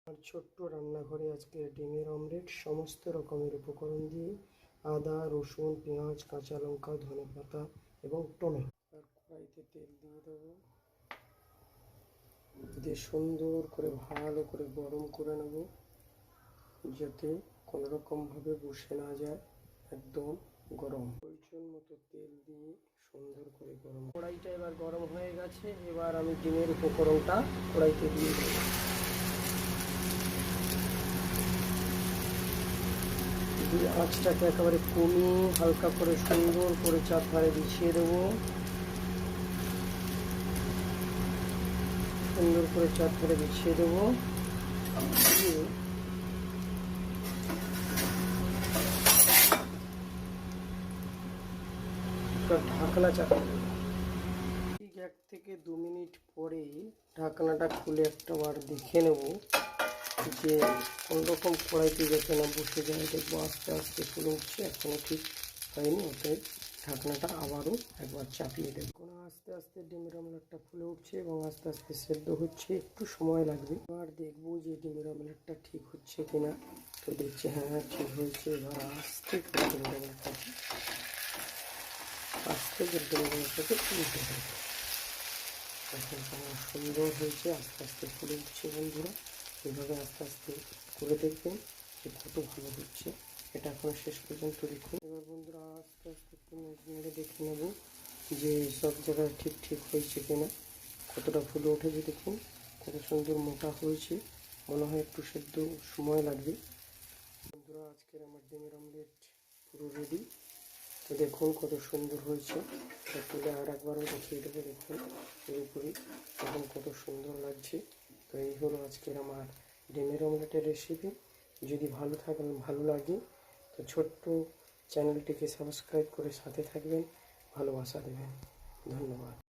আর ছোট্ট রান্নাঘরে আজকে ডিমের অমলেট সমস্ত রকমের উপকরণ দিয়ে আদা, রসুন, পেঁয়াজ, কাঁচা লঙ্কা, ধনেপাতা এবং টমেটো। আর কড়াইতে তেল দিয়ে দেবো, দিয়ে সুন্দর করে ভালো করে গরম করে নেব, যাতে কোনো রকমভাবে বসে না যায়। একদম গরম, প্রয়োজন মতো তেল দিয়ে সুন্দর করে গরম। কড়াইটা এবার গরম হয়ে গেছে। এবার আমি ডিমের উপকরণটা কড়াইতে দিয়ে দেবো। দিয়ে আঁচটাকে একেবারে কমিয়ে হালকা করে সুন্দর করে চারধারে বিছিয়ে দেবো। সুন্দর করে চারধারে বিছিয়ে দেবো। ঢাকনা চাপা দেবো। ঠিক 1 থেকে 2 মিনিট পরে ঢাকনাটা খুলে একটা বার দেখে নেব যে কোনোরকম কড়াইতে যাতে না বসে যায়। দেখবো আস্তে আস্তে ফুলে উঠছে, এখনো ঠিক হয়নি, অতএব ঢাকনাটা আবারও একবার চাপিয়ে দেবো। কোনো আস্তে আস্তে ডিমের অমলেটটা ফুলে উঠছে এবং আস্তে আস্তে সেদ্ধ হচ্ছে, একটু সময় লাগবে। এবার দেখবো যে ডিমের অমলেটটা ঠিক হচ্ছে কিনা। তো দেখছি হ্যাঁ ঠিক হয়েছে। এবার আস্তে করে ডিমের অমলেটটাকে তুলতে হবে। এখন কেমন সুন্দর হয়েছে, আস্তে আস্তে ফুলে উঠছে। বন্ধুরা এইভাবে আস্তে আস্তে করে দেখবেন যে কত ভালো হচ্ছে। এটা এখন শেষ পর্যন্ত দেখুন। এবার বন্ধুরা আস্তে আস্তে একটু নেড়ে দেখে নেব যে সব জায়গায় ঠিক ঠিক হয়েছে কিনা, কতটা ফুলে উঠেছে। দেখুন কত সুন্দর মোটা হয়েছে, মনে হয় একটু সেদ্ধ সময় লাগবে। বন্ধুরা আজকের আমার ডিমের অমলেট পুরো রেডি। তো দেখুন কত সুন্দর হয়েছে। তুলে আর একবারও দেখিয়ে দেবো। দেখুন পুরোপুরি এখন কত সুন্দর লাগছে। তো এই হলো আজকের আমার ডিমের অমলেটের রেসিপি। যদি ভালো লাগে তো ছোট্ট চ্যানেলটিকে সাবস্ক্রাইব করে সাথে থাকবেন, ভালোবাসা দেবেন। ধন্যবাদ।